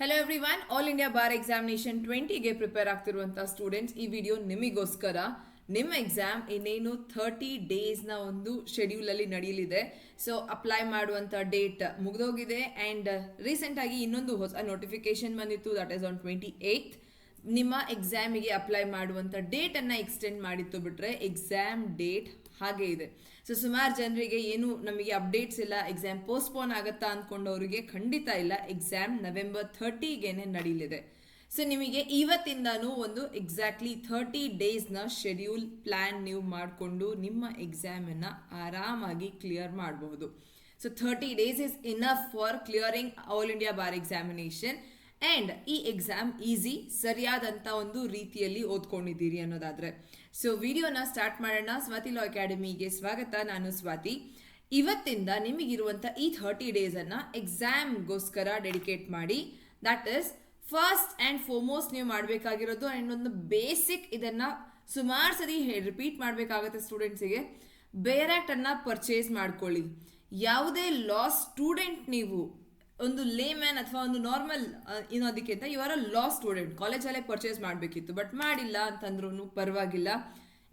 Hello everyone, all India bar examination 20ಗೆ prepare ಆಗ್ತಿರುವಂಥ students, ಈ ವಿಡಿಯೋ ನಿಮಗೋಸ್ಕರ. ನಿಮ್ಮ ಎಕ್ಸಾಮ್ ಇನ್ನೇನು 30 ಡೇಸ್ನ ಒಂದು ಶೆಡ್ಯೂಲಲ್ಲಿ ನಡೆಯಲಿದೆ. ಸೊ ಅಪ್ಲೈ ಮಾಡುವಂಥ ಡೇಟ್ ಮುಗಿದೋಗಿದೆ ಆ್ಯಂಡ್ ರೀಸೆಂಟಾಗಿ ಇನ್ನೊಂದು ಹೊಸ ನೋಟಿಫಿಕೇಶನ್ ಬಂದಿತ್ತು, ದಟ್ ಈಸ್ ಆನ್ 28th. ನಿಮ್ಮ ಎಕ್ಸಾಮಿಗೆ ಅಪ್ಲೈ ಮಾಡುವಂಥ ಡೇಟನ್ನು ಎಕ್ಸ್ಟೆಂಡ್ ಮಾಡಿತ್ತು, ಬಿಟ್ಟರೆ ಎಕ್ಸಾಮ್ ಡೇಟ್ ಹಾಗೆ ಇದೆ. ಸೊ ಸುಮಾರು ಜನರಿಗೆ ಏನು ನಮಗೆ ಅಪ್ಡೇಟ್ಸ್ ಇಲ್ಲ, ಎಕ್ಸಾಮ್ ಪೋಸ್ಟ್ಪೋನ್ ಆಗುತ್ತಾ ಅಂದ್ಕೊಂಡವರಿಗೆ ಖಂಡಿತ ಇಲ್ಲ. Exam November 30ಗೆ ನಡೀಲಿದೆ. ಸೊ ನಿಮಗೆ ಇವತ್ತಿಂದನೂ ಒಂದು ಎಕ್ಸಾಕ್ಟ್ಲಿ 30 ಡೇಸ್ನ ಶೆಡ್ಯೂಲ್ ಪ್ಲ್ಯಾನ್ ನೀವು ಮಾಡಿಕೊಂಡು ನಿಮ್ಮ ಎಕ್ಸಾಮನ್ನು ಆರಾಮಾಗಿ ಕ್ಲಿಯರ್ ಮಾಡಬಹುದು. So 30 days is enough for clearing all India bar examination. And ಈ ಎಕ್ಸಾಮ್ ಈಸಿ, ಸರಿಯಾದಂಥ ಒಂದು ರೀತಿಯಲ್ಲಿ ಓದ್ಕೊಂಡಿದ್ದೀರಿ ಅನ್ನೋದಾದರೆ. ಸೊ ವಿಡಿಯೋನ ಸ್ಟಾರ್ಟ್ ಮಾಡೋಣ. ಸ್ವಾತಿ ಲಾ ಅಕಾಡೆಮಿಗೆ ಸ್ವಾಗತ. ನಾನು ಸ್ವಾತಿ. ಇವತ್ತಿಂದ ನಿಮಗಿರುವಂಥ ಈ 30 ಡೇಸನ್ನು ಎಕ್ಸಾಮ್ಗೋಸ್ಕರ ಡೆಡಿಕೇಟ್ ಮಾಡಿ. That is first and foremost ನೀವು ಮಾಡಬೇಕಾಗಿರೋದು ಆ್ಯಂಡ್ ಒಂದು ಬೇಸಿಕ್, ಇದನ್ನು ಸುಮಾರು ಸರಿ ರಿಪೀಟ್ ಮಾಡಬೇಕಾಗತ್ತೆ ಸ್ಟೂಡೆಂಟ್ಸಿಗೆ. ಬೇರಾಕ್ಟನ್ನು ಪರ್ಚೇಸ್ ಮಾಡ್ಕೊಳ್ಳಿ. ಯಾವುದೇ ಲಾ ಸ್ಟೂಡೆಂಟ್ ನೀವು, ಒಂದು ಲೇಮ್ಯಾನ್ ಅಥವಾ ಒಂದು ನಾರ್ಮಲ್ ಇನ್ನೋದಕ್ಕಿಂತ you are a law student, ಕಾಲೇಜಲ್ಲೇ ಪರ್ಚೇಸ್ ಮಾಡಬೇಕಿತ್ತು ಬಟ್ ಮಾಡಿಲ್ಲ ಅಂತಂದ್ರೂ ಪರವಾಗಿಲ್ಲ.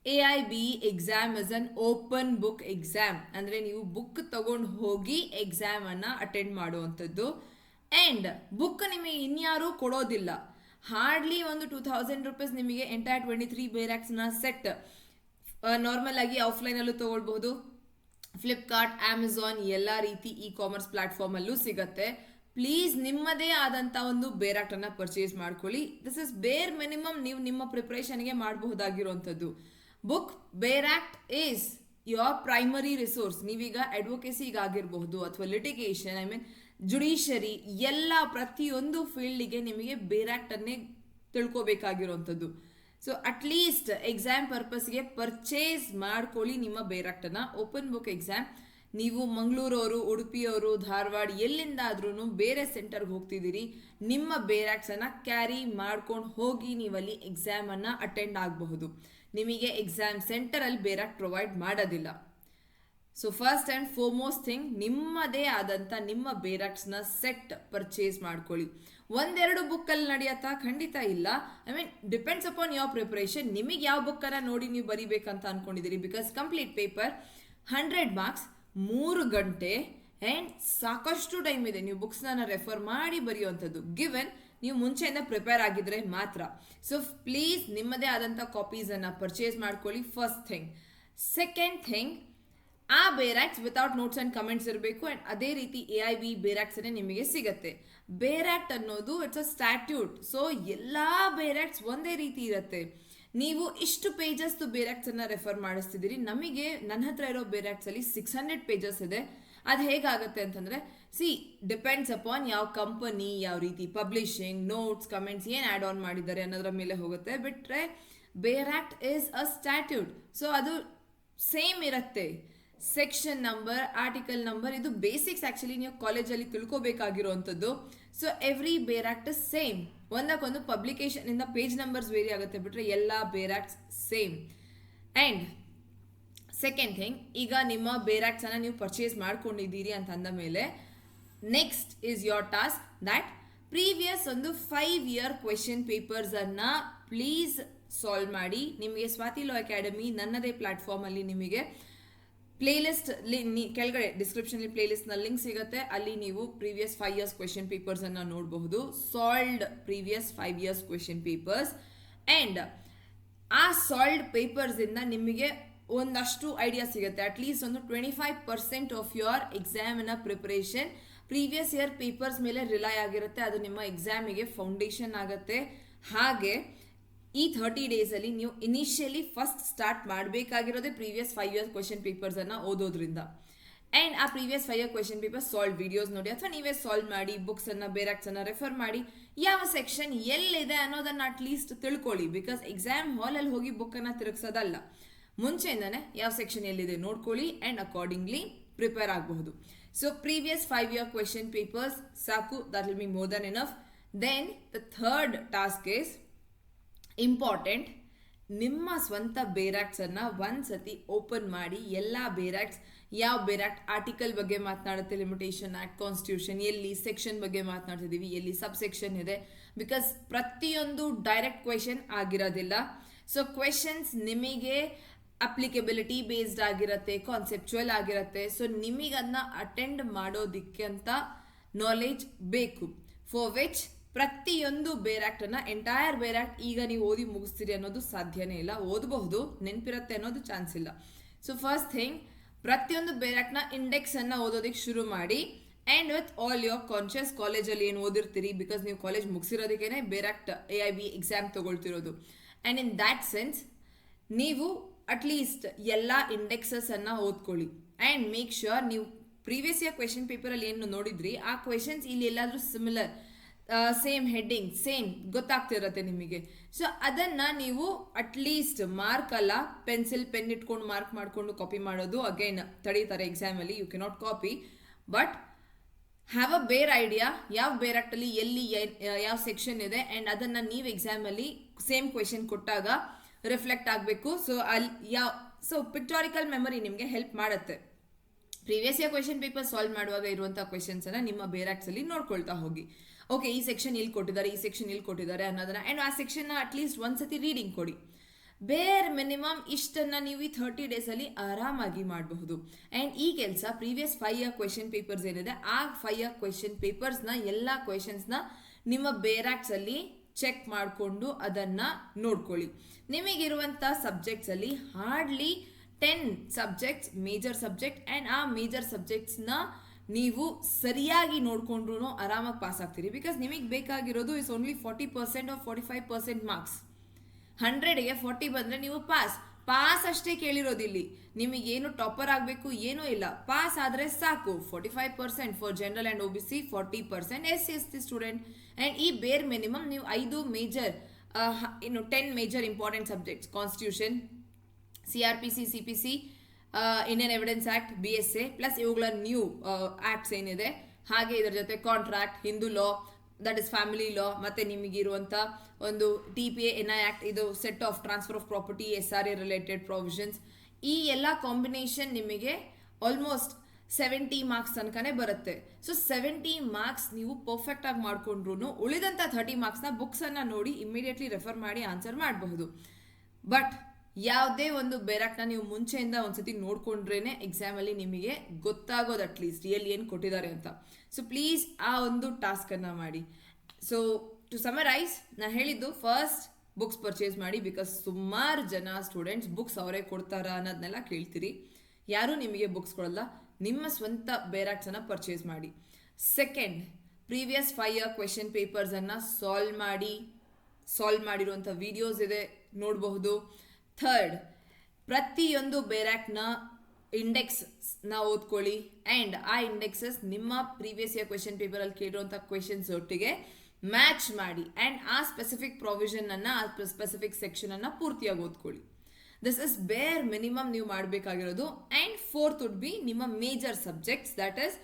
AIB exam is an open book exam, ಅಂದರೆ ನೀವು ಬುಕ್ ತಗೊಂಡು ಹೋಗಿ ಎಕ್ಸಾಮನ್ನು ಅಟೆಂಡ್ ಮಾಡುವಂಥದ್ದು. ಆ್ಯಂಡ್ ಬುಕ್ ನಿಮಗೆ ಇನ್ಯಾರೂ ಕೊಡೋದಿಲ್ಲ. ಹಾರ್ಡ್ಲಿ ಒಂದು 2000 ರೂಪೀಸ್ ನಿಮಗೆ ಎಂಟೈರ್ 23 ಬೇರಾಕ್ಸ್ನ ಸೆಟ್ ನಾರ್ಮಲ್ ಆಗಿ ಆಫ್ಲೈನಲ್ಲೂ ತೊಗೊಳ್ಬಹುದು. ಫ್ಲಿಪ್ಕಾರ್ಟ್, ಅಮೆಝಾನ್ ಎಲ್ಲ ರೀತಿ ಕಾಮರ್ಸ್ ಪ್ಲಾಟ್ಫಾರ್ಮಲ್ಲೂ ಸಿಗುತ್ತೆ. ಪ್ಲೀಸ್ ನಿಮ್ಮದೇ ಆದಂಥ ಒಂದು ಬೇರಾಕ್ಟನ್ನು ಪರ್ಚೇಸ್ ಮಾಡ್ಕೊಳ್ಳಿ. ದಿಸ್ ಇಸ್ ಬೇರ್ ಮಿನಿಮಮ್ ನೀವು ನಿಮ್ಮ ಪ್ರಿಪ್ರೇಷನ್ಗೆ ಮಾಡಬಹುದಾಗಿರುವಂಥದ್ದು. Book bare act is your primary resource. ನೀವೀಗ ಅಡ್ವೊಕೇಸಿಗಾಗಿರಬಹುದು ಅಥವಾ ಲಿಟಿಗೇಷನ್, ಜುಡಿಷರಿ, ಎಲ್ಲ ಪ್ರತಿಯೊಂದು ಫೀಲ್ಡಿಗೆ ನಿಮಗೆ ಬೇರಾಕ್ಟನ್ನೇ ತಿಳ್ಕೊಬೇಕಾಗಿರುವಂಥದ್ದು. ಸೊ ಅಟ್ಲೀಸ್ಟ್ ಎಕ್ಸಾಮ್ ಪರ್ಪಸ್ಗೆ ಪರ್ಚೇಸ್ ಮಾಡ್ಕೊಳ್ಳಿ ನಿಮ್ಮ ಬೇರಾಕ್ಟನ್ನು. Open book exam. ನೀವು ಮಂಗಳೂರವರು, ಉಡುಪಿಯವರು, ಧಾರವಾಡ ಎಲ್ಲಿಂದಾದ್ರೂ ಬೇರೆ ಸೆಂಟರ್ಗೆ ಹೋಗ್ತಿದ್ದೀರಿ, ನಿಮ್ಮ ಬೇರಾಕ್ಸನ್ನು ಕ್ಯಾರಿ ಮಾಡ್ಕೊಂಡು ಹೋಗಿ ನೀವಲ್ಲಿ ಎಕ್ಸಾಮನ್ನು ಅಟೆಂಡ್ ಆಗಬಹುದು. ನಿಮಗೆ ಎಕ್ಸಾಮ್ ಸೆಂಟರಲ್ಲಿ ಬೇರಾಕ್ಟ್ ಪ್ರೊವೈಡ್ ಮಾಡೋದಿಲ್ಲ. So first and foremost thing, ನಿಮ್ಮದೇ ಆದಂಥ ನಿಮ್ಮ ಬೇರಾಕ್ಟ್ಸ್ನ ಸೆಟ್ ಪರ್ಚೇಸ್ ಮಾಡ್ಕೊಳ್ಳಿ. ಒಂದೆರಡು ಬುಕ್ಕಲ್ಲಿ ನಡೆಯತ್ತಾ? ಖಂಡಿತ ಇಲ್ಲ. Depends upon your preparation. ನಿಮಗೆ ಯಾವ ಬುಕ್ಕನ್ನು ನೋಡಿ ನೀವು ಬರಿಬೇಕಂತ ಅಂದ್ಕೊಂಡಿದ್ದೀರಿ. ಬಿಕಾಸ್ ಕಂಪ್ಲೀಟ್ ಪೇಪರ್ 100 ಮಾರ್ಕ್ಸ್, 3 ಗಂಟೆ ಆ್ಯಂಡ್ ಸಾಕಷ್ಟು ಟೈಮ್ ಇದೆ ನೀವು ಬುಕ್ಸ್ನ ರೆಫರ್ ಮಾಡಿ ಬರೆಯುವಂಥದ್ದು, ಗಿವೆನ್ ನೀವು ಮುಂಚೆಯಿಂದ ಪ್ರಿಪೇರ್ ಆಗಿದ್ರೆ ಮಾತ್ರ. ಸೊ ಪ್ಲೀಸ್ ನಿಮ್ಮದೇ ಆದಂಥ ಕಾಪೀಸನ್ನು ಪರ್ಚೇಸ್ ಮಾಡ್ಕೊಳ್ಳಿ, ಫಸ್ಟ್ ಥಿಂಗ್. ಸೆಕೆಂಡ್ ಥಿಂಗ್, ಆ ಬೇರಾಕ್ಸ್ ವಿತೌಟ್ ನೋಟ್ಸ್ ಆ್ಯಂಡ್ ಕಮೆಂಟ್ಸ್ ಇರಬೇಕು. ಆ್ಯಂಡ್ ಅದೇ ರೀತಿ AIB ಬೇರಾಕ್ಸನ್ನೇ ನಿಮಗೆ ಸಿಗುತ್ತೆ. ಬೇರಾಕ್ಟ್ ಅನ್ನೋದು ಇಟ್ಸ್ ಅ ಸ್ಟ್ಯಾಟ್ಯೂಟ್. ಸೊ ಎಲ್ಲ ಬೇರಾಕ್ಟ್ಸ್ ಒಂದೇ ರೀತಿ ಇರುತ್ತೆ. ನೀವು ಇಷ್ಟು ಪೇಜಸ್ದು ಬೇರಾಕ್ಟ್ಸನ್ನು ರೆಫರ್ ಮಾಡಿಸ್ತಿದ್ದೀರಿ, ನಮಗೆ ನನ್ನ ಹತ್ರ ಇರೋ ಬೇರಾಕ್ಟ್ಸಲ್ಲಿ 600 ಪೇಜಸ್ ಇದೆ. ಅದು ಹೇಗಾಗುತ್ತೆ ಅಂತಂದರೆ, ಡಿಪೆಂಡ್ಸ್ ಅಪಾನ್ ಯಾವ ಕಂಪನಿ, ಯಾವ ರೀತಿ ಪಬ್ಲಿಷಿಂಗ್, ನೋಟ್ಸ್, ಕಮೆಂಟ್ಸ್ ಏನು ಆ್ಯಡ್ ಆನ್ ಮಾಡಿದ್ದಾರೆ ಅನ್ನೋದ್ರ ಮೇಲೆ ಹೋಗುತ್ತೆ. ಬಿಟ್ಟರೆ bare act is a statute. So ಅದು ಸೇಮ್ ಇರುತ್ತೆ. ಸೆಕ್ಷನ್ ನಂಬರ್, ಆರ್ಟಿಕಲ್ ನಂಬರ್, ಇದು ಬೇಸಿಕ್ಸ್ ಆ್ಯಕ್ಚುಲಿ ನೀವು ಕಾಲೇಜಲ್ಲಿ ತಿಳ್ಕೊಬೇಕಾಗಿರುವಂಥದ್ದು. So every bare act is same. ಒಂದಕ್ಕೊಂದು ಪಬ್ಲಿಕೇಶನಿಂದ ಪೇಜ್ ನಂಬರ್ಸ್ ವೇರಿ ಆಗುತ್ತೆ, ಬಿಟ್ಟರೆ ಎಲ್ಲ bare acts same. And second thing, ಈಗ ನಿಮ್ಮ ಬೇರಾಕ್ಟ್ಸನ್ನು ನೀವು ಪರ್ಚೇಸ್ ಮಾಡ್ಕೊಂಡಿದ್ದೀರಿ ಅಂತ ಅಂದ ಮೇಲೆ next is your task that previous ಒಂದು 5 year ಕ್ವೆಶನ್ ಪೇಪರ್ಸನ್ನು ಪ್ಲೀಸ್ ಸಾಲ್ವ್ ಮಾಡಿ. ನಿಮಗೆ ಸ್ವಾತಿ ಲಾ ಅಕಾಡೆಮಿ ನನ್ನದೇ ಪ್ಲ್ಯಾಟ್ಫಾರ್ಮಲ್ಲಿ ನಿಮಗೆ ಪ್ಲೇಲಿಸ್ಟ್ ಕೆಳಗಡೆ ಡಿಸ್ಕ್ರಿಪ್ಷನಲ್ಲಿ ಪ್ಲೇಲಿಸ್ಟ್ನ ಲಿಂಕ್ ಸಿಗುತ್ತೆ. ಅಲ್ಲಿ ನೀವು ಪ್ರೀವಿಯಸ್ 5 years ಕ್ವೆಶನ್ ಪೇಪರ್ಸನ್ನು ನೋಡಬಹುದು. Solved previous 5 years question papers. And ಆ ಸಾಲ್ವ್ಡ್ ಪೇಪರ್ಸಿಂದ ನಿಮಗೆ ಒಂದಷ್ಟು ಐಡಿಯಾ ಸಿಗುತ್ತೆ. ಅಟ್ಲೀಸ್ಟ್ ಒಂದು 25% ಆಫ್ ಯೋರ್ ಎಕ್ಸಾಮಿನ ಪ್ರಿಪ್ರೇಷನ್ ಪ್ರೀವಿಯಸ್ ಇಯರ್ ಪೇಪರ್ಸ್ ಮೇಲೆ ರಿಲೈ ಆಗಿರುತ್ತೆ. ಅದು ನಿಮ್ಮ ಎಕ್ಸಾಮಿಗೆ ಫೌಂಡೇಶನ್ ಆಗುತ್ತೆ. ಹಾಗೆ ಈ 30 ಡೇಸಲ್ಲಿ ನೀವು ಇನಿಷಿಯಲಿ ಫಸ್ಟ್ ಸ್ಟಾರ್ಟ್ ಮಾಡಬೇಕಾಗಿರೋದೇ ಪ್ರೀವಿಯಸ್ 5 years ಕ್ವೆಶನ್ ಪೇಪರ್ಸನ್ನು ಓದೋದ್ರಿಂದ. ಆ್ಯಂಡ್ ಆ previous 5 year question papers solve videos ನೋಡಿ ಅಥವಾ ನೀವೇ ಸಾಲ್ವ್ ಮಾಡಿ, ಬುಕ್ಸನ್ನು ಬೇರಾಕ್ಸನ್ನು ರೆಫರ್ ಮಾಡಿ, ಯಾವ ಸೆಕ್ಷನ್ ಎಲ್ಲಿದೆ ಅನ್ನೋದನ್ನು ಅಟ್ಲೀಸ್ಟ್ ತಿಳ್ಕೊಳ್ಳಿ. ಬಿಕಾಸ್ ಎಕ್ಸಾಮ್ ಹಾಲಲ್ಲಿ ಹೋಗಿ ಬುಕ್ಕನ್ನು ತಿರುಗಿಸೋದಲ್ಲ, ಮುಂಚೆಯಿಂದನೇ ಯಾವ ಸೆಕ್ಷನ್ ಎಲ್ಲಿದೆ ನೋಡ್ಕೊಳ್ಳಿ ಆ್ಯಂಡ್ ಅಕಾರ್ಡಿಂಗ್ಲಿ ಪ್ರಿಪೇರ್ ಆಗಬಹುದು. So previous 5 year question papers ಸಾಕು, that will be more than enough. Then the third task is important. ನಿಮ್ಮ ಸ್ವಂತ ಬೇರಾಕ್ಟ್ಸನ್ನು ಒಂದ್ಸತಿ ಓಪನ್ ಮಾಡಿ ಎಲ್ಲ ಬೇರಾಕ್ಟ್ಸ್ ಯಾವ ಬೇರೆ ಆಕ್ಟ್ ಆರ್ಟಿಕಲ್ ಬಗ್ಗೆ ಮಾತನಾಡುತ್ತೆ, ಲಿಮಿಟೇಷನ್ ಆಕ್ಟ್, ಕಾನ್ಸ್ಟಿಟ್ಯೂಷನ್, ಎಲ್ಲಿ ಸೆಕ್ಷನ್ ಬಗ್ಗೆ ಮಾತನಾಡ್ತಿದ್ದೀವಿ, ಎಲ್ಲಿ ಸಬ್ ಸೆಕ್ಷನ್ ಇದೆ. ಬಿಕಾಸ್ ಪ್ರತಿಯೊಂದು ಡೈರೆಕ್ಟ್ ಕ್ವೆಶನ್ ಆಗಿರೋದಿಲ್ಲ. ಸೊ ಕ್ವೆಶನ್ಸ್ ನಿಮಗೆ ಅಪ್ಲಿಕಬಿಲಿಟಿ ಬೇಸ್ಡ್ ಆಗಿರುತ್ತೆ, ಕಾನ್ಸೆಪ್ಚುಯಲ್ ಆಗಿರುತ್ತೆ. ಸೊ ನಿಮಗೆ ಅದನ್ನ ಅಟೆಂಡ್ ಮಾಡೋದಿಕ್ಕೆ ಅಂತ ನಾಲೆಜ್ ಬೇಕು. ಫಾರ್ ವಿಚ್ ಪ್ರತಿಯೊಂದು ಬೇರ್ ಆಕ್ಟ್ ಅನ್ನ ಎಂಟೈರ್ ಬೇರ್ ಆಕ್ಟ್ ಈಗ ನೀವು ಓದಿ ಮುಗಿಸ್ತೀರಿ ಅನ್ನೋದು ಸಾಧ್ಯನೇ ಇಲ್ಲ. ಓದಬಹುದು, ನೆನಪಿರುತ್ತೆ ಅನ್ನೋದು ಚಾನ್ಸ್ ಇಲ್ಲ. ಸೊ ಫಸ್ಟ್ ಥಿಂಗ್, ಪ್ರತಿಯೊಂದು ಬೇರ್ ಆಕ್ಟ್ ನ ಇಂಡೆಕ್ಸ್ ಅನ್ನ ಓದೋದಕ್ಕೆ ಶುರು ಮಾಡಿ. And with all your conscious ಕಾಲೇಜಲ್ಲಿ ಏನು ಓದಿರ್ತೀರಿ, ಬಿಕಾಸ್ ನೀವು ಕಾಲೇಜ್ ಮುಗಿಸಿರೋದಕ್ಕೇನೆ ಬೇರ್ ಆಕ್ಟ್ AIB ಎಕ್ಸಾಮ್ ತಗೊಳ್ತಿರೋದು. ಆ್ಯಂಡ್ ಇನ್ ದ್ಯಾಟ್ ಸೆನ್ಸ್ ನೀವು ಅಟ್ಲೀಸ್ಟ್ ಎಲ್ಲ ಇಂಡೆಕ್ಸಸ್ ಅನ್ನ ಓದ್ಕೊಳ್ಳಿ. ಆ್ಯಂಡ್ ಮೇಕ್ ಶ್ಯೂರ್ ನೀವು ಪ್ರೀವಿಯಸ್ ಇಯರ್ ಕ್ವೆಶನ್ ಪೇಪರಲ್ಲಿ ಏನು ನೋಡಿದ್ರಿ ಆ ಕ್ವೆಶನ್ಸ್ ಇಲ್ಲಿ ಎಲ್ಲಾದರೂ ಸಿಮಿಲರ್, ಸೇಮ್ ಹೆಡ್ಡಿಂಗ್, ಸೇಮ್ ಗೊತ್ತಾಗ್ತಿರತ್ತೆ ನಿಮಗೆ. ಸೊ ಅದನ್ನ ನೀವು ಅಟ್ಲೀಸ್ಟ್ ಮಾರ್ಕ್ ಅಲ್ಲ, ಪೆನ್ ಇಟ್ಕೊಂಡು ಮಾರ್ಕ್ ಮಾಡಿಕೊಂಡು ಕಾಪಿ ಮಾಡೋದು ಅಗೈನ್ ತಡೀತಾರೆ ಎಕ್ಸಾಮಲ್ಲಿ. You cannot copy, but have a ಬೇರ್ ಐಡಿಯಾ ಯಾವ ಬೇರ್ ಆಕ್ಟಲ್ಲಿ ಎಲ್ಲಿ ಯಾವ ಸೆಕ್ಷನ್ ಇದೆ. ಆ್ಯಂಡ್ ಅದನ್ನು ನೀವು ಎಕ್ಸಾಮಲ್ಲಿ ಸೇಮ್ ಕ್ವೆಶನ್ ಕೊಟ್ಟಾಗ ರಿಫ್ಲೆಕ್ಟ್ ಆಗಬೇಕು. ಸೊ ಪಿಕ್ಟಾರಿಕಲ್ ಮೆಮೊರಿ ನಿಮಗೆ ಹೆಲ್ಪ್ ಮಾಡುತ್ತೆ. Previous year question paper solve ಮಾಡುವಾಗ ಇರುವಂಥ ಕ್ವೆಶನ್ಸನ್ನು ನಿಮ್ಮ ಬೇರ್ ಆಕ್ಟ್ಸಲ್ಲಿ ನೋಡ್ಕೊಳ್ತಾ ಹೋಗಿ. ಓಕೆ, ಈ ಸೆಕ್ಷನ್ ಇಲ್ಲಿ ಕೊಟ್ಟಿದ್ದಾರೆ, ಈ ಸೆಕ್ಷನ್ ಇಲ್ಲಿ ಕೊಟ್ಟಿದ್ದಾರೆ ಅನ್ನೋದನ್ನ. ಆ್ಯಂಡ್ ಆ ಸೆಕ್ಷನ್ನ ಅಟ್ಲೀಸ್ಟ್ ಒಂದ್ಸತಿ ರೀಡಿಂಗ್ ಕೊಡಿ. ಬೇರ್ ಮಿನಿಮಮ್ ಇಷ್ಟನ್ನು ನೀವು ಈ 30 ಡೇಸಲ್ಲಿ ಆರಾಮಾಗಿ ಮಾಡಬಹುದು. ಆ್ಯಂಡ್ ಈ ಕೆಲಸ ಪ್ರೀವಿಯಸ್ 5 ಇಯರ್ ಕ್ವೆಶನ್ ಪೇಪರ್ಸ್ ಏನಿದೆ ಆ 5 ಇಯರ್ ಕ್ವೆಶನ್ ಪೇಪರ್ಸ್ನ ಎಲ್ಲ ಕ್ವೆಶನ್ಸ್ನ ನಿಮ್ಮ ಬೇರ್ ಆಕ್ಟ್ಸಲ್ಲಿ ಚೆಕ್ ಮಾಡಿಕೊಂಡು ಅದನ್ನು ನೋಡ್ಕೊಳ್ಳಿ. ನಿಮಗಿರುವಂಥ ಸಬ್ಜೆಕ್ಟ್ಸಲ್ಲಿ hardly 10 subjects major subject. And ಆ ಮೇಜರ್ ಸಬ್ಜೆಕ್ಟ್ಸ್ನ ನೀವು ಸರಿಯಾಗಿ ನೋಡ್ಕೊಂಡ್ರೂ ಆರಾಮಾಗಿ ಪಾಸ್ ಆಗ್ತೀರಿ. ಬಿಕಾಸ್ ನಿಮಗೆ ಬೇಕಾಗಿರೋದು ಇಸ್ ಓನ್ಲಿ 40% ಆರ್ 45% ಮಾರ್ಕ್ಸ್. 100ಗೆ 40 ಬಂದರೆ ನೀವು ಪಾಸ್ ಅಷ್ಟೇ ಕೇಳಿರೋದಿಲ್ಲಿ. ನಿಮಗೇನು ಟಾಪರ್ ಆಗಬೇಕು ಏನೂ ಇಲ್ಲ, ಪಾಸ್ ಆದರೆ ಸಾಕು. 45% for general and OBC, 40% SC student. And ಈ ಬೇರ್ ಮಿನಿಮಮ್ ನೀವು 5 major 10 major important subjects, constitution, CRPC, CPC, Indian evidence act, BSA plus ಇವುಗಳ ನ್ಯೂ ಆಕ್ಟ್ಸ್ ಏನಿದೆ, ಹಾಗೆ ಇದರ ಜೊತೆ contract, Hindu law, that is family law, ಮತ್ತು ನಿಮಗಿರುವಂಥ ಒಂದು TPA, NI ಆಕ್ಟ್, ಇದು set of transfer of property, SRA related provisions. ಈ ಎಲ್ಲ ಕಾಂಬಿನೇಷನ್ ನಿಮಗೆ ಆಲ್ಮೋಸ್ಟ್ 70 ಮಾರ್ಕ್ಸ್ ತನಕನೇ ಬರುತ್ತೆ. ಸೊ 70 ಮಾರ್ಕ್ಸ್ ನೀವು ಪರ್ಫೆಕ್ಟಾಗಿ ಮಾಡಿಕೊಂಡ್ರು ಉಳಿದಂಥ 30 ಮಾರ್ಕ್ಸ್ನ ಬುಕ್ಸನ್ನು ನೋಡಿ ಇಮಿಡಿಯೇಟ್ಲಿ ರೆಫರ್ ಮಾಡಿ ಆನ್ಸರ್ ಮಾಡಬಹುದು. ಬಟ್ ಯಾವುದೇ ಒಂದು ಬೇರಾಕ್ನ ನೀವು ಮುಂಚೆಯಿಂದ ಒಂದ್ಸತಿ ನೋಡ್ಕೊಂಡ್ರೇನೆ ಎಕ್ಸಾಮಲ್ಲಿ ನಿಮಗೆ ಗೊತ್ತಾಗೋದು ಅಟ್ಲೀಸ್ಟ್ ಎಲ್ಲಿ ಏನು ಕೊಟ್ಟಿದ್ದಾರೆ ಅಂತ. ಸೊ ಪ್ಲೀಸ್ ಆ ಒಂದು ಟಾಸ್ಕನ್ನು ಮಾಡಿ. ಸೊ ಟು ಸಮರೈಸ್, ನಾನು ಹೇಳಿದ್ದು ಫಸ್ಟ್ ಬುಕ್ಸ್ ಪರ್ಚೇಸ್ ಮಾಡಿ. ಬಿಕಾಸ್ ಸುಮಾರು ಜನ ಸ್ಟೂಡೆಂಟ್ಸ್ ಬುಕ್ಸ್ ಅವರೇ ಕೊಡ್ತಾರಾ ಅನ್ನೋದನ್ನೆಲ್ಲ ಕೇಳ್ತೀರಿ. ಯಾರೂ ನಿಮಗೆ ಬುಕ್ಸ್ ಕೊಡಲ್ಲ, ನಿಮ್ಮ ಸ್ವಂತ ಬೇರಾಕ್ಸನ್ನು ಪರ್ಚೇಸ್ ಮಾಡಿ. ಸೆಕೆಂಡ್, ಪ್ರೀವಿಯಸ್ 5 ಇಯರ್ ಕ್ವೆಶನ್ ಪೇಪರ್ಸನ್ನು ಸಾಲ್ವ್ ಮಾಡಿರುವಂಥ ವಿಡಿಯೋಸ್ ಇದೆ, ನೋಡಬಹುದು. ಥರ್ಡ್, ಪ್ರತಿಯೊಂದು ಬೇರಾಕ್ನ ಇಂಡೆಕ್ಸ್ನ ಓದ್ಕೊಳ್ಳಿ. ಆ್ಯಂಡ್ ಆ ಇಂಡೆಕ್ಸಸ್ ನಿಮ್ಮ ಪ್ರೀವಿಯಸ್ ಇಯರ್ ಕ್ವೆಶನ್ ಪೇಪರಲ್ಲಿ ಕೇಳಿರುವಂಥ ಕ್ವೆಶನ್ಸ್ ಒಟ್ಟಿಗೆ ಮ್ಯಾಚ್ ಮಾಡಿ. ಆ್ಯಂಡ್ ಆ ಸ್ಪೆಸಿಫಿಕ್ ಪ್ರಾವಿಷನನ್ನು, ಆ ಸ್ಪೆಸಿಫಿಕ್ ಸೆಕ್ಷನನ್ನು ಪೂರ್ತಿಯಾಗಿ ಓದ್ಕೊಳ್ಳಿ. ದಿಸ್ ಇಸ್ ಬೇರ್ ಮಿನಿಮಮ್ ನೀವು ಮಾಡಬೇಕಾಗಿರೋದು. ಆ್ಯಂಡ್ ಫೋರ್ತ್ ವುಡ್ ಬಿ ನಿಮ್ಮ ಮೇಜರ್ ಸಬ್ಜೆಕ್ಟ್ಸ್. ದ್ಯಾಟ್ ಇಸ್,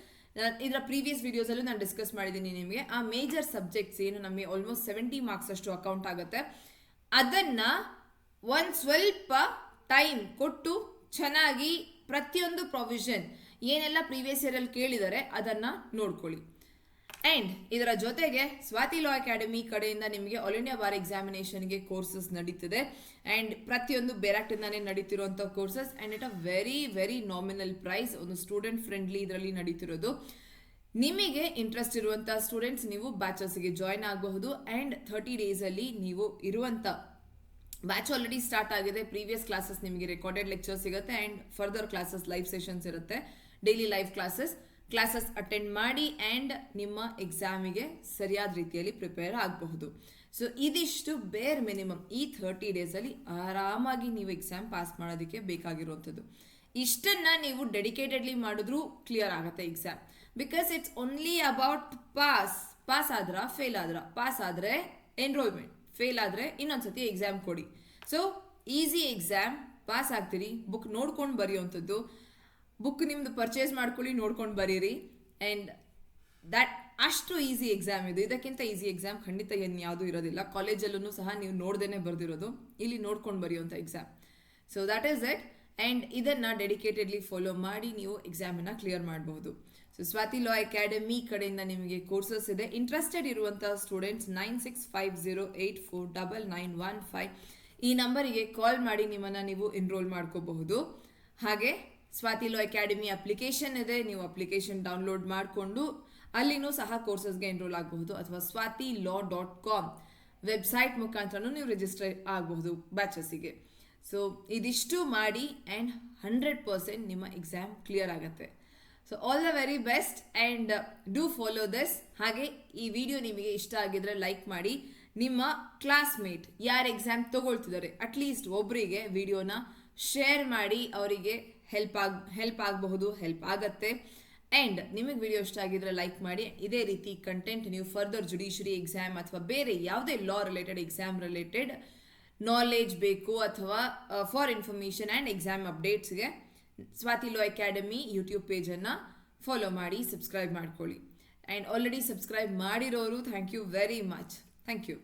ಇದರ ಪ್ರೀವಿಯಸ್ ವಿಡಿಯೋಸಲ್ಲೂ ನಾನು ಡಿಸ್ಕಸ್ ಮಾಡಿದ್ದೀನಿ ನಿಮಗೆ. ಆ ಮೇಜರ್ ಸಬ್ಜೆಕ್ಟ್ಸ್ ಏನು ನಮಗೆ ಆಲ್ಮೋಸ್ಟ್ 70 ಮಾರ್ಕ್ಸ್ ಅಷ್ಟು ಅಕೌಂಟ್ ಆಗುತ್ತೆ, ಅದನ್ನು ಒಂದು ಸ್ವಲ್ಪ ಟೈಮ್ ಕೊಟ್ಟು ಚೆನ್ನಾಗಿ ಪ್ರತಿಯೊಂದು ಪ್ರಾವಿಷನ್ ಏನೆಲ್ಲ ಪ್ರೀವಿಯಸ್ ಇಯರಲ್ಲಿ ಕೇಳಿದ್ದಾರೆ ಅದನ್ನು ನೋಡ್ಕೊಳ್ಳಿ. ಆ್ಯಂಡ್ ಇದರ ಜೊತೆಗೆ ಸ್ವಾತಿ ಲಾ ಅಕಾಡೆಮಿ ಕಡೆಯಿಂದ ನಿಮಗೆ ಆಲ್ ಇಂಡಿಯಾ ಬಾರ್ ಎಕ್ಸಾಮಿನೇಷನ್ಗೆ ಕೋರ್ಸಸ್ ನಡೀತಿದೆ. ಆ್ಯಂಡ್ ಪ್ರತಿಯೊಂದು ಬೇರಾಕ್ಟಿಂದಾನೇ ನಡೀತಿರುವಂಥ courses. And it a very very nominal price, ಒಂದು ಸ್ಟೂಡೆಂಟ್ ಫ್ರೆಂಡ್ಲಿ ಇದರಲ್ಲಿ ನಡೀತಿರೋದು. ನಿಮಗೆ ಇಂಟ್ರೆಸ್ಟ್ ಇರುವಂಥ ಸ್ಟೂಡೆಂಟ್ಸ್ ನೀವು ಬ್ಯಾಚಸ್ಗೆ ಜಾಯ್ನ್ ಆಗಬಹುದು. ಆ್ಯಂಡ್ 30 ಡೇಸಲ್ಲಿ ನೀವು ಇರುವಂಥ ಬ್ಯಾಚ್ ಆಲ್ರೆಡಿ ಸ್ಟಾರ್ಟ್ ಆಗಿದೆ. ಪ್ರೀವಿಯಸ್ ಕ್ಲಾಸಸ್ ನಿಮಗೆ ರೆಕಾರ್ಡೆಡ್ ಲೆಕ್ಚರ್ ಸಿಗುತ್ತೆ. And further classes, live sessions ಇರುತ್ತೆ, ಡೈಲಿ ಲೈವ್ ಕ್ಲಾಸಸ್ ಅಟೆಂಡ್ ಮಾಡಿ. ಆ್ಯಂಡ್ ನಿಮ್ಮ ಎಕ್ಸಾಮಿಗೆ ಸರಿಯಾದ ರೀತಿಯಲ್ಲಿ ಪ್ರಿಪೇರ್ ಆಗಬಹುದು. ಸೊ ಇದಿಷ್ಟು ಬೇರ್ ಮಿನಿಮಮ್ ಈ 30 ಡೇಸಲ್ಲಿ ಆರಾಮಾಗಿ ನೀವು ಎಕ್ಸಾಮ್ ಪಾಸ್ ಮಾಡೋದಕ್ಕೆ ಬೇಕಾಗಿರುವಂಥದ್ದು. ಇಷ್ಟನ್ನು ನೀವು ಡೆಡಿಕೇಟೆಡ್ಲಿ ಮಾಡಿದ್ರೂ ಕ್ಲಿಯರ್ ಆಗುತ್ತೆ exam. Because it's only about pass ಆದ್ರ ಫೇಲ್ ಆದ್ರ, ಪಾಸ್ ಆದರೆ ಎನ್ರೋಲ್ಮೆಂಟ್, ಫೇಲ್ ಆದರೆ ಇನ್ನೊಂದ್ಸತಿ ಎಕ್ಸಾಮ್ ಕೊಡಿ. ಸೊ ಈಸಿ ಎಕ್ಸಾಮ್, ಪಾಸ್ ಆಗ್ತೀರಿ. ಬುಕ್ ನೋಡ್ಕೊಂಡು ಬರೆಯುವಂಥದ್ದು, ಬುಕ್ ನಿಮ್ಮದು ಪರ್ಚೇಸ್ ಮಾಡ್ಕೊಳ್ಳಿ, ನೋಡ್ಕೊಂಡು ಬರೀರಿ. ಆ್ಯಂಡ್ ದ್ಯಾಟ್ ಅಷ್ಟು ಈಸಿ ಎಕ್ಸಾಮ್ ಇದು. ಇದಕ್ಕಿಂತ ಈಸಿ ಎಕ್ಸಾಮ್ ಖಂಡಿತ ಏನು ಯಾವುದೂ ಇರೋದಿಲ್ಲ. ಕಾಲೇಜಲ್ಲೂ ಸಹ ನೀವು ನೋಡ್ದೇ ಬರ್ದಿರೋದು, ಇಲ್ಲಿ ನೋಡ್ಕೊಂಡು ಬರೆಯುವಂಥ exam. So that is it. And ಇದನ್ನು ಡೆಡಿಕೇಟೆಡ್ಲಿ ಫಾಲೋ ಮಾಡಿ ನೀವು ಎಕ್ಸಾಮನ್ನು ಕ್ಲಿಯರ್ ಮಾಡಬಹುದು. ಸೊ ಸ್ವಾತಿ ಲಾ ಅಕಾಡೆಮಿ ಕಡೆಯಿಂದ ನಿಮಗೆ ಕೋರ್ಸಸ್ ಇದೆ. ಇಂಟ್ರೆಸ್ಟೆಡ್ ಇರುವಂಥ ಸ್ಟೂಡೆಂಟ್ಸ್ 9650849915 ಈ ನಂಬರಿಗೆ ಕಾಲ್ ಮಾಡಿ ನಿಮ್ಮನ್ನು ನೀವು ಎನ್ರೋಲ್ ಮಾಡ್ಕೋಬಹುದು. ಹಾಗೆ ಸ್ವಾತಿ ಲಾ ಅಕಾಡೆಮಿ ಅಪ್ಲಿಕೇಶನ್ ಇದೆ, ನೀವು ಅಪ್ಲಿಕೇಶನ್ ಡೌನ್ಲೋಡ್ ಮಾಡಿಕೊಂಡು ಅಲ್ಲಿನೂ ಸಹ ಕೋರ್ಸಸ್ಗೆ ಎನ್ರೋಲ್ ಆಗಬಹುದು, ಅಥವಾ swatilaw.com ವೆಬ್ಸೈಟ್ ಮುಖಾಂತರನೂ ನೀವು ರಿಜಿಸ್ಟರ್ ಆಗಬಹುದು ಬ್ಯಾಚಸ್ಸಿಗೆ. ಸೊ ಇದಿಷ್ಟು ಮಾಡಿ ಆ್ಯಂಡ್ 100% ನಿಮ್ಮ ಎಕ್ಸಾಮ್ ಕ್ಲಿಯರ್ ಆಗುತ್ತೆ. So all the very best and do follow this. ಹಾಗೆ ಈ ವಿಡಿಯೋ ನಿಮಗೆ ಇಷ್ಟ ಆಗಿದ್ರೆ ಲೈಕ್ ಮಾಡಿ, ನಿಮ್ಮ ಕ್ಲಾಸ್ಮೇಟ್ ಯಾರು ಎಕ್ಸಾಮ್ ತಗೊಳ್ತಿದ್ದಾರೆ ಅಟ್ಲೀಸ್ಟ್ ಒಬ್ಬರಿಗೆ ವಿಡಿಯೋನ ಶೇರ್ ಮಾಡಿ, ಅವರಿಗೆ ಹೆಲ್ಪ್ ಆಗಬಹುದು, ಹೆಲ್ಪ್ ಆಗತ್ತೆ. ಆ್ಯಂಡ್ ನಿಮಗೆ ವಿಡಿಯೋ ಇಷ್ಟ ಆಗಿದ್ರೆ ಲೈಕ್ ಮಾಡಿ. ಇದೇ ರೀತಿ ಕಂಟೆಂಟ್ ನೀವು ಫರ್ದರ್ ಜುಡಿಷರಿ ಎಕ್ಸಾಮ್ ಅಥವಾ ಬೇರೆ ಯಾವುದೇ law related exam related knowledge ಬೇಕು ಅಥವಾ ಫಾರ್ ಇನ್ಫಾರ್ಮೇಷನ್ ಆ್ಯಂಡ್ ಎಕ್ಸಾಮ್ ಅಪ್ಡೇಟ್ಸ್ಗೆ ಸ್ವಾತಿ ಲಾ ಅಕಾಡೆಮಿ ಯೂಟ್ಯೂಬ್ ಪೇಜನ್ನು ಫಾಲೋ ಮಾಡಿ, ಸಬ್ಸ್ಕ್ರೈಬ್ ಮಾಡ್ಕೊಳ್ಳಿ. ಆ್ಯಂಡ್ ಆಲ್ರೆಡಿ ಸಬ್ಸ್ಕ್ರೈಬ್ ಮಾಡಿರೋರು thank you very much. Thank you.